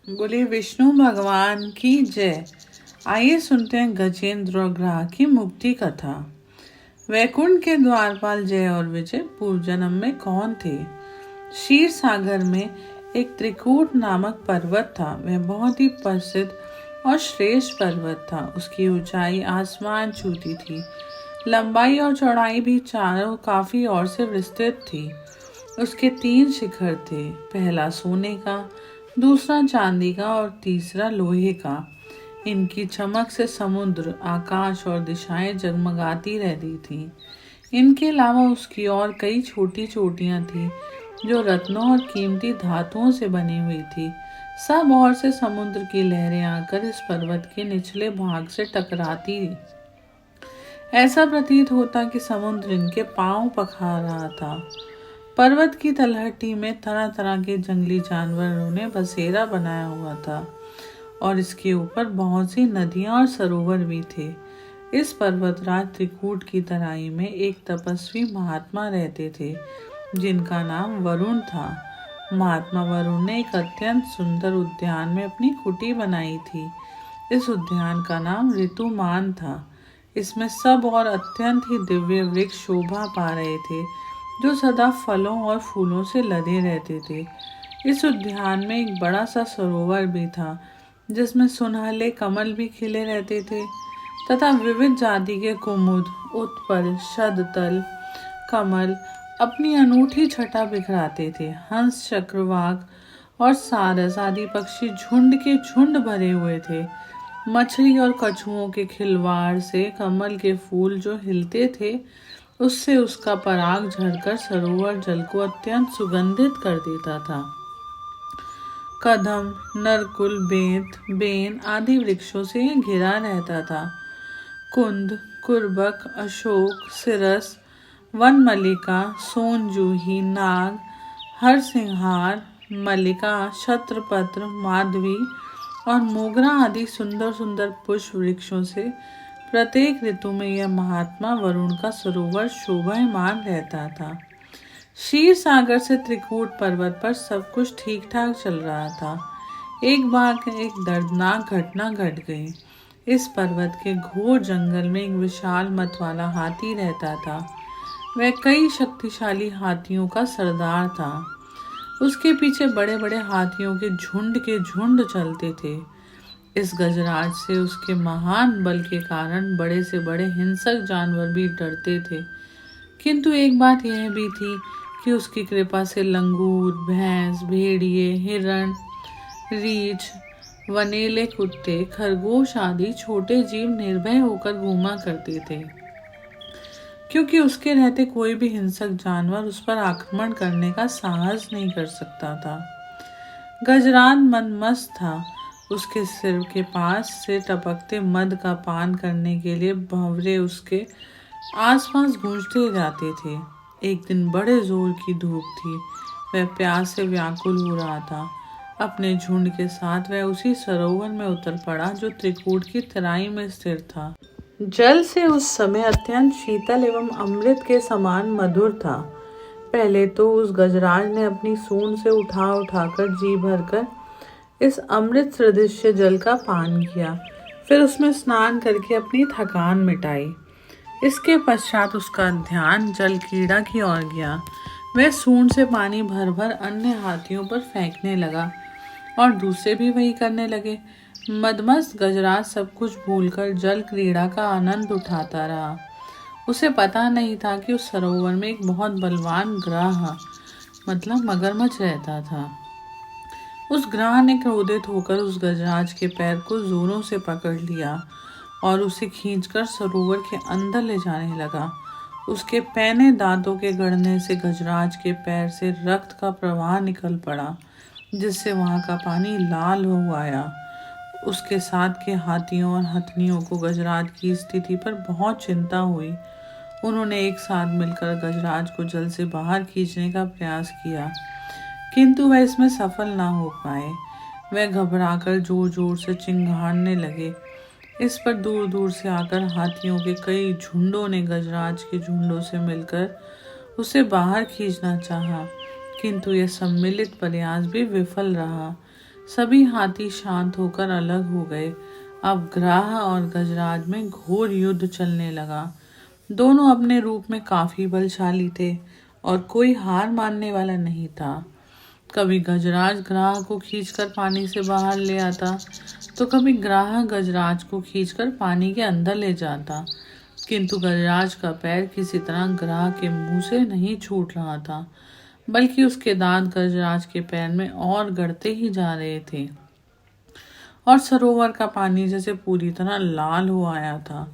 बोले विष्णु भगवान की जय। आइए सुनते हैं गजेंद्र और ग्राह की मुक्ति कथा। वैकुंठ के द्वारपाल जय और विजय पूर्व जन्म में कौन थे? क्षीर सागर में एक त्रिकूट नामक पर्वत था। वह बहुत ही प्रसिद्ध और श्रेष्ठ पर्वत था। उसकी ऊंचाई आसमान छूती थी। लंबाई और चौड़ाई भी चारों काफी और से विस्तृत थी। उसके 3 शिखर थे, पहला सोने का, दूसरा चांदी का और तीसरा लोहे का। इनकी चमक से समुद्र, आकाश और दिशाएं जगमगाती रहती थीं। इनके अलावा उसकी और कई छोटी चोटियां थीं जो रत्नों और कीमती धातुओं से बनी हुई थी। सब ओर से समुद्र की लहरें आकर इस पर्वत के निचले भाग से टकराती। ऐसा प्रतीत होता कि समुद्र इनके पांव पखार रहा था। पर्वत की तलहटी में तरह तरह के जंगली जानवरों ने बसेरा बनाया हुआ था और इसके ऊपर बहुत सी नदियां और सरोवर भी थे। इस पर्वतराज त्रिकूट की तराई में एक तपस्वी महात्मा रहते थे जिनका नाम वरुण था। महात्मा वरुण ने एक अत्यंत सुंदर उद्यान में अपनी कुटी बनाई थी। इस उद्यान का नाम ऋतुमान था। इसमें सब और अत्यंत ही दिव्य वृक्ष शोभा पा रहे थे जो सदा फलों और फूलों से लदे रहते थे। इस उद्यान में एक बड़ा सा सरोवर भी था जिसमें सुनहले कमल भी खिले रहते थे तथा विविध जाति के कुमुद, उत्पल, शतदल, कमल अपनी अनूठी छटा बिखराते थे। हंस, चक्रवाक और सारस आदि पक्षी झुंड के झुंड भरे हुए थे। मछली और कछुओं के खिलवाड़ से कमल के फूल जो हिलते थे उससे उसका पराग झड़कर सरोवर जल को अत्यंत सुगंधित कर देता था। कदम, नरकुल, बेंत, बेन आदि वृक्षों से यह घिरा रहता था। कुंद, कुर्बक, अशोक, सिरस, वन मल्लिका, सोनजूही, नाग, हरसिंहार, मल्लिका, छत्रपत्र, माधवी और मोगरा आदि सुंदर सुंदर पुष्प वृक्षों से प्रत्येक ऋतु में यह महात्मा वरुण का सरोवर शोभायमान रहता था। क्षीर सागर से त्रिकूट पर्वत पर सब कुछ ठीक ठाक चल रहा था। एक बार एक दर्दनाक घटना घट गई। इस पर्वत के घोर जंगल में एक विशाल मत वाला हाथी रहता था। वह कई शक्तिशाली हाथियों का सरदार था। उसके पीछे बड़े बड़े हाथियों के झुंड चलते थे। इस गजराज से उसके महान बल के कारण बड़े से बड़े हिंसक जानवर भी डरते थे। किंतु एक बात यह भी थी कि उसकी कृपा से लंगूर, भैंस, भेड़िए, हिरण, रीछ, वनेले कुत्ते, खरगोश आदि छोटे जीव निर्भय होकर घूमा करते थे, क्योंकि उसके रहते कोई भी हिंसक जानवर उस पर आक्रमण करने का साहस नहीं कर सकता था। गजराज मनमस्त था। उसके सिर के पास से टपकते मद का पान करने के लिए भंवरे उसके आसपास गूंजते जाते थे। एक दिन बड़े जोर की धूप थी। वह प्यास से व्याकुल हो रहा था। अपने झुंड के साथ वह उसी सरोवर में उतर पड़ा जो त्रिकूट की तराई में स्थिर था। जल से उस समय अत्यंत शीतल एवं अमृत के समान मधुर था। पहले तो उस गजराज ने अपनी सूंड से उठाकर जी भरकर इस अमृत सदृश जल का पान किया। फिर उसमें स्नान करके अपनी थकान मिटाई। इसके पश्चात उसका ध्यान जल क्रीड़ा की ओर गया। वह सूंड से पानी भर भर अन्य हाथियों पर फेंकने लगा और दूसरे भी वही करने लगे। मदमस्त गजराज सब कुछ भूलकर जल क्रीड़ा का आनंद उठाता रहा। उसे पता नहीं था कि उस सरोवर में एक बहुत बलवान ग्राह मतलब मगरमच्छ रहता था। उस ग्राह ने क्रोधित होकर उस गजराज के पैर को जोरों से पकड़ लिया और उसे खींचकर सरोवर के अंदर ले जाने लगा। उसके पैने दांतों के गड़ने से गजराज के पैर से रक्त का प्रवाह निकल पड़ा, जिससे वहां का पानी लाल हो आया। उसके साथ के हाथियों और हथनियों को गजराज की स्थिति पर बहुत चिंता हुई। उन्होंने एक साथ मिलकर गजराज को जल से बाहर खींचने का प्रयास किया, किंतु वह इसमें सफल ना हो पाए। वह घबराकर जोर जोर से चिंघाड़ने लगे। इस पर दूर दूर से आकर हाथियों के कई झुंडों ने गजराज के झुंडों से मिलकर उसे बाहर खींचना चाहा, किंतु यह सम्मिलित प्रयास भी विफल रहा। सभी हाथी शांत होकर अलग हो गए। अब ग्राह और गजराज में घोर युद्ध चलने लगा। दोनों अपने रूप में काफी बलशाली थे और कोई हार मानने वाला नहीं था। कभी गजराज ग्राह को खींचकर पानी से बाहर ले आता, तो कभी ग्राह गजराज को खींचकर पानी के अंदर ले जाता। किंतु गजराज का पैर किसी तरह ग्राह के मुंह से नहीं छूट रहा था, बल्कि उसके दांत गजराज के पैर में और गड़ते ही जा रहे थे और सरोवर का पानी जैसे पूरी तरह लाल हो आया था।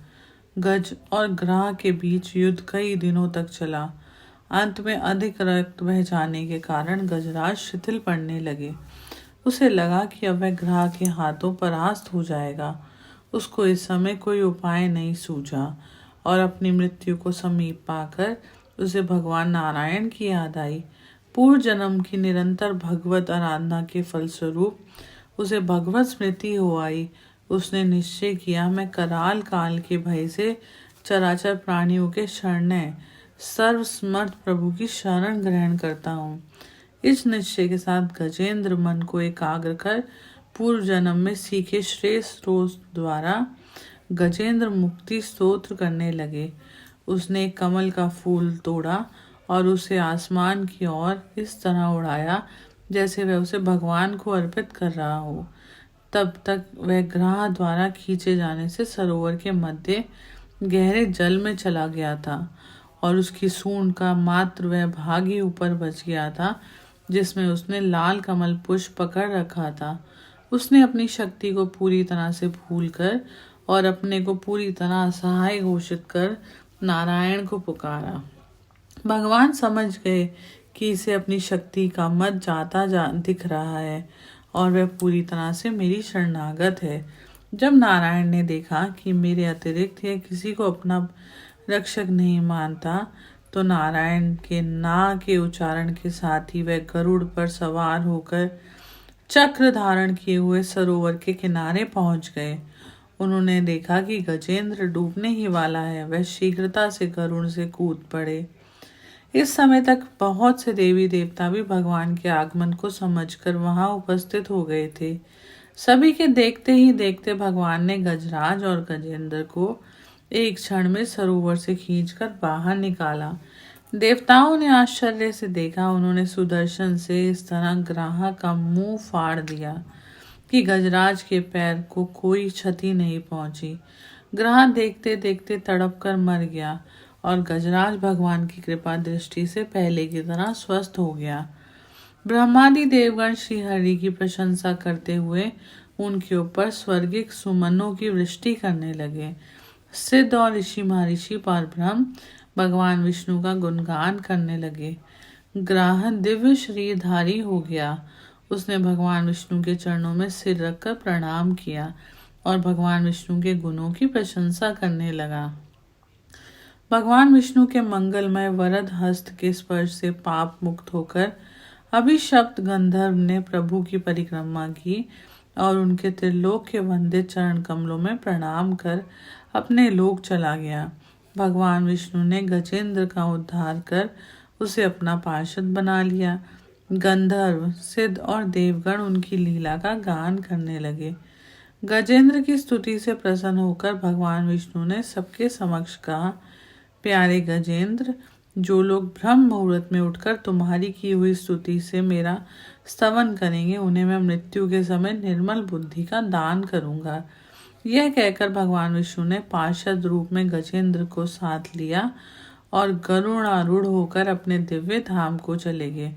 गज और ग्राह के बीच युद्ध कई दिनों तक चला। अंत में अधिक रक्त बह जाने के कारण गजराज शिथिल पड़ने लगे। उसे लगा कि अब वह ग्राह के हाथों परास्त हो जाएगा। उसको इस समय कोई उपाय नहीं सूझा और अपनी मृत्यु को समीप पाकर उसे भगवान नारायण की याद आई। पूर्व जन्म की निरंतर भगवत आराधना के फलस्वरूप उसे भगवत स्मृति हो आई। उसने निश्चय किया, मैं कराल काल के भय से चराचर प्राणियों के शरणय सर्वसमर्थ प्रभु की शरण ग्रहण करता हूँ। इस निश्चय के साथ गजेंद्र मन को एकाग्र कर पूर्व जन्म में सीखे श्रेष्ठ स्त्रोत्र द्वारा गजेंद्र मुक्ति स्तोत्र करने लगे। उसने एक कमल का फूल तोड़ा और उसे आसमान की ओर इस तरह उड़ाया जैसे वह उसे भगवान को अर्पित कर रहा हो। तब तक वह ग्राह द्वारा खींचे जाने से सरोवर के मध्य गहरे जल में चला गया था और उसकी सूंड का मात्र वह भाग ही ऊपर बच गया था जिसमें उसने लाल कमल पुष्प पकड़ रखा था। उसने अपनी शक्ति को पूरी तरह से भूलकर और अपने को पूरी तरह असहाय घोषित कर नारायण को पुकारा। भगवान समझ गए कि इसे अपनी शक्ति का मत दिख रहा है और वह पूरी तरह से मेरी शरणागत है। जब नारायण ने देखा कि मेरे अतिरिक्त यह किसी को अपना रक्षक नहीं मानता, तो नारायण के ना के उच्चारण के साथ ही वह गरुड़ पर सवार होकर चक्र धारण किए हुए सरोवर के किनारे पहुंच गए। उन्होंने देखा कि गजेंद्र डूबने ही वाला है। वह शीघ्रता से गरुड़ से कूद पड़े। इस समय तक बहुत से देवी देवता भी भगवान के आगमन को समझकर वहां उपस्थित हो गए थे। सभी के देखते ही देखते भगवान ने गजराज और गजेंद्र को एक क्षण में सरोवर से खींचकर बाहर निकाला। देवताओं ने आश्चर्य से देखा। उन्होंने सुदर्शन से इस तरह ग्राह का मुंह फाड़ दिया कि गजराज के पैर को कोई क्षति नहीं पहुंची। ग्राह देखते देखते तड़प कर मर गया और गजराज भगवान की कृपा दृष्टि से पहले की तरह स्वस्थ हो गया। ब्रह्मादि देवगण श्री हरि की प्रशंसा करते हुए उनके ऊपर स्वर्गिक सुमनों की वृष्टि करने लगे। सिद्ध और ऋषि महर्षि परब्रह्म भगवान विष्णु का गुणगान करने लगे। ग्राह दिव्य शरीरधारी हो गया। उसने भगवान विष्णु के चरणों में सिर रखकर प्रणाम किया और भगवान विष्णु के गुणों की प्रशंसा करने लगा। भगवान विष्णु के मंगलमय वरद हस्त के स्पर्श से पाप मुक्त होकर अभिशप्त गंधर्व ने प्रभु की परिक्रमा की और उनके त्रिलोक के वंदित चरण कमलों में प्रणाम कर अपने लोक चला गया। भगवान विष्णु ने गजेंद्र का उद्धार कर उसे अपना पार्षद बना लिया। गंधर्व, सिद्ध और देवगण उनकी लीला का गान करने लगे। गजेंद्र की स्तुति से प्रसन्न होकर भगवान विष्णु ने सबके समक्ष कहा, प्यारे गजेंद्र, जो लोग ब्रह्म मुहूर्त में उठकर तुम्हारी की हुई स्तुति से मेरा स्तवन करेंगे, उन्हें मैं मृत्यु के समय निर्मल बुद्धि का दान करूंगा। यह कहकर भगवान विष्णु ने पार्षद रूप में गजेंद्र को साथ लिया और गरुड़ारूढ़ होकर अपने दिव्य धाम को चले गए।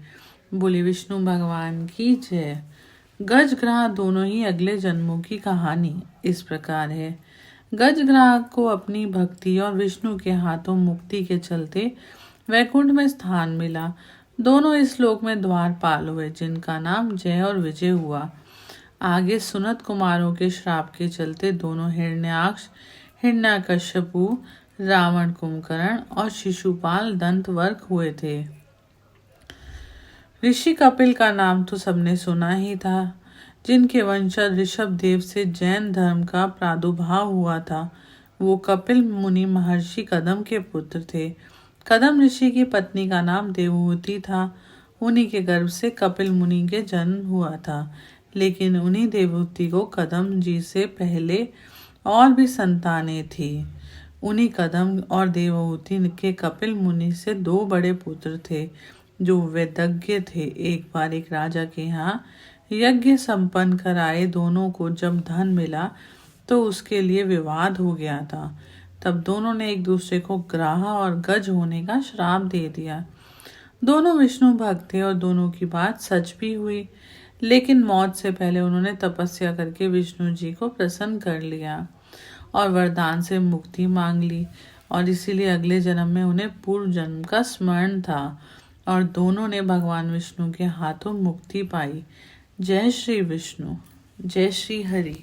बोले विष्णु भगवान की जय। गजग्राह दोनों ही अगले जन्मों की कहानी इस प्रकार है। गजग्राह को अपनी भक्ति और विष्णु के हाथों मुक्ति के चलते वैकुंठ में स्थान मिला। दोनों इस लोक में द्वारपाल हुए, जिनका नाम जय और विजय हुआ। आगे सुनत कुमारों के श्राप के चलते दोनों हिरण्याक्ष, हिरण्यकश्यपु, रावण कुंभकर्ण और शिशुपाल दंतवर्क हुए थे। ऋषि कपिल का नाम तो सबने सुना ही था, जिनके वंशज ऋषभ देव से जैन धर्म का प्रादुर्भाव हुआ था। वो कपिल मुनि महर्षि कदम के पुत्र थे। कदम ऋषि की पत्नी का नाम देवहूति था। उन्हीं के गर्भ से कपिल मुनि के जन्म हुआ था। लेकिन उन्हीं देवहूति को कदम जी से पहले और भी संतानें थी। उन्हीं कदम और देवहूति के कपिल मुनि से 2 बड़े पुत्र थे जो वेदज्ञ थे। एक बार एक राजा के यहाँ यज्ञ संपन्न कराए दोनों को जब धन मिला तो उसके लिए विवाद हो गया था। तब दोनों ने एक दूसरे को ग्राह और गज होने का श्राप दे दिया। दोनों विष्णु भक्त थे और दोनों की बात सच भी हुई, लेकिन मौत से पहले उन्होंने तपस्या करके विष्णु जी को प्रसन्न कर लिया और वरदान से मुक्ति मांग ली, और इसीलिए अगले जन्म में उन्हें पूर्व जन्म का स्मरण था और दोनों ने भगवान विष्णु के हाथों मुक्ति पाई। जय श्री विष्णु, जय श्री हरि।